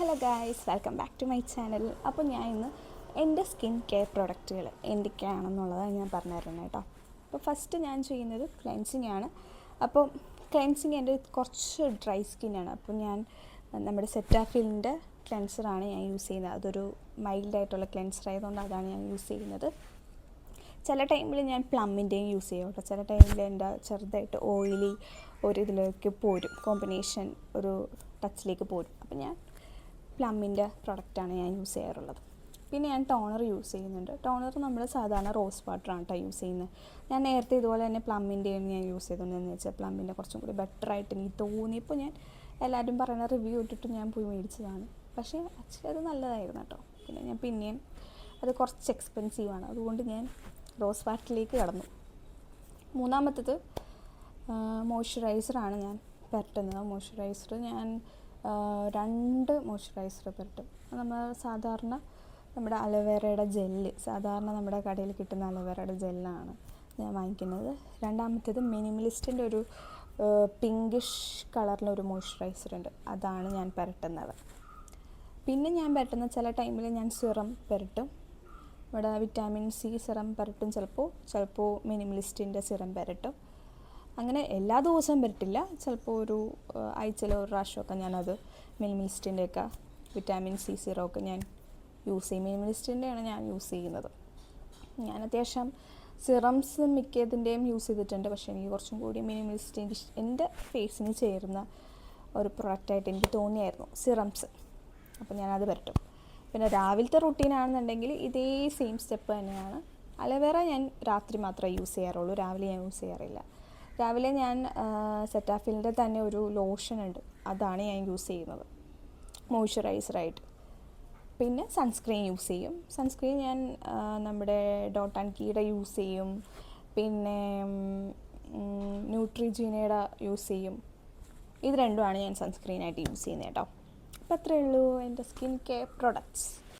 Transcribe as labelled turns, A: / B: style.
A: Hello guys, welcome back to my channel. അപ്പോൾ ഞാൻ ഇന്ന് എൻ്റെ സ്കിൻ കെയർ പ്രൊഡക്റ്റുകൾ എന്തൊക്കെയാണെന്നുള്ളത് ഞാൻ പറഞ്ഞു തരണം കേട്ടോ. അപ്പോൾ ഫസ്റ്റ് ഞാൻ ചെയ്യുന്നത് ക്ലെൻസിങ് ആണ്. അപ്പോൾ ക്ലെൻസിങ് എൻ്റെ കുറച്ച് ഡ്രൈ സ്കിന്നാണ്. അപ്പോൾ ഞാൻ നമ്മുടെ സെറ്റാഫിലിൻ്റെ ക്ലെൻസറാണ് ഞാൻ യൂസ് ചെയ്യുന്നത്. അതൊരു മൈൽഡായിട്ടുള്ള ക്ലെൻസർ ആയതുകൊണ്ട് അതാണ് ഞാൻ യൂസ് ചെയ്യുന്നത്. ചില ടൈമിൽ ഞാൻ പ്ലമ്മിൻ്റെയും യൂസ് ചെയ്യും കേട്ടോ. ചില ടൈമിൽ എൻ്റെ ചെറുതായിട്ട് ഓയിലി ഒരു ഇതിലേക്ക് പോരും, കോമ്പിനേഷൻ ഒരു ടച്ചിലേക്ക് പോരും. അപ്പോൾ ഞാൻ പ്ലമ്മിൻ്റെ പ്രൊഡക്റ്റാണ് ഞാൻ യൂസ് ചെയ്യാറുള്ളത്. പിന്നെ ഞാൻ ടോണർ യൂസ് ചെയ്യുന്നുണ്ട്. ടോണർ നമ്മൾ സാധാരണ റോസ് വാട്ടറാണ് കേട്ടോ യൂസ് ചെയ്യുന്നത്. ഞാൻ നേരത്തെ ഇതുപോലെ തന്നെ പ്ലമ്മിൻ്റെയാണ് ഞാൻ യൂസ് ചെയ്തതെന്ന് വെച്ചാൽ പ്ലമ്മിൻ്റെ കുറച്ചും കൂടി ബെറ്ററായിട്ട് എനിക്ക് തോന്നിയപ്പോൾ ഞാൻ എല്ലാവരും പറയുന്ന റിവ്യൂ ഇട്ടിട്ട് ഞാൻ പോയി മേടിച്ചതാണ്. പക്ഷേ ആക്ച്വലി അത് നല്ലതായിരുന്നു കേട്ടോ. പിന്നെ ഞാൻ പിന്നെയും അത് കുറച്ച് എക്സ്പെൻസീവാണ്, അതുകൊണ്ട് ഞാൻ റോസ് വാട്ടറിലേക്ക് കടന്നു. മൂന്നാമത്തേത് മോയ്സ്ചറൈസറാണ് ഞാൻ പുരട്ടുന്നത്. മോയ്സ്ചറൈസർ ഞാൻ 2 മോയ്സ്ചറൈസർ പുരട്ടും. നമ്മൾ സാധാരണ നമ്മുടെ അലോവേറയുടെ ജെല്ല്, സാധാരണ നമ്മുടെ കടയിൽ കിട്ടുന്ന അലോവേറയുടെ ജെല്ലാണ് ഞാൻ വാങ്ങിക്കുന്നത്. രണ്ടാമത്തേത് മിനിമലിസ്റ്റിൻ്റെ ഒരു പിങ്കിഷ് കളറിലൊരു മോയ്സ്ചറൈസർ ഉണ്ട്, അതാണ് ഞാൻ പുരട്ടുന്നത്. പിന്നെ ഞാൻ പുരട്ടുന്ന ചില ടൈമിൽ ഞാൻ സിറം പുരട്ടും. ഇവിടെ വിറ്റാമിൻ സി സിറം പുരട്ടും, ചിലപ്പോൾ മിനിമലിസ്റ്റിൻ്റെ സിറം പുരട്ടും. അങ്ങനെ എല്ലാ ദിവസവും പുരട്ടില്ല, ചിലപ്പോൾ ഒരു ആഴ്ചയിൽ ഒരു പ്രാവശ്യമൊക്കെ ഞാനത് മിനിമലിസ്റ്റിൻ്റെയൊക്കെ വിറ്റാമിൻ സി സിറമൊക്കെ ഞാൻ യൂസ് ചെയ്യും. മിനിമലിസ്റ്റിൻ്റെയാണ് ഞാൻ യൂസ് ചെയ്യുന്നത്. ഞാൻ അത്യാവശ്യം സിറംസ് മിക്കതിൻ്റെയും യൂസ് ചെയ്തിട്ടുണ്ട്, പക്ഷേ എനിക്ക് കുറച്ചും കൂടി മിനിമലിസ്റ്റ് എൻ്റെ ഫേസിന് ചേരുന്ന ഒരു പ്രൊഡക്റ്റായിട്ട് എനിക്ക് തോന്നിയായിരുന്നു സിറംസ്. അപ്പോൾ ഞാനത് പുരട്ടും. പിന്നെ രാവിലത്തെ റുട്ടീനാണെന്നുണ്ടെങ്കിൽ ഇതേ സെയിം സ്റ്റെപ്പ് തന്നെയാണ്. അലോവേറ ഞാൻ രാത്രി മാത്രമേ യൂസ് ചെയ്യാറുള്ളൂ, രാവിലെ ഞാൻ യൂസ് ചെയ്യാറില്ല. രാവിലെ ഞാൻ സെറ്റാഫിലിൻ്റെ തന്നെ ഒരു ലോഷൻ ഉണ്ട്, അതാണ് ഞാൻ യൂസ് ചെയ്യുന്നത് മോയ്സ്ചറൈസറായിട്ട്. പിന്നെ സൺസ്ക്രീൻ യൂസ് ചെയ്യും. സൺസ്ക്രീൻ ഞാൻ നമ്മുടെ ഡോട്ട് ആൻഡ് കീയുടെ യൂസ് ചെയ്യും, പിന്നെ ന്യൂട്രിജീനയുടെ യൂസ് ചെയ്യും. ഇത് രണ്ടുമാണ് ഞാൻ സൺസ്ക്രീനായിട്ട് യൂസ് ചെയ്യുന്നത് കേട്ടോ. അപ്പോൾ അത്രയേ ഉള്ളൂ എൻ്റെ സ്കിൻ കെയർ പ്രൊഡക്ട്സ്.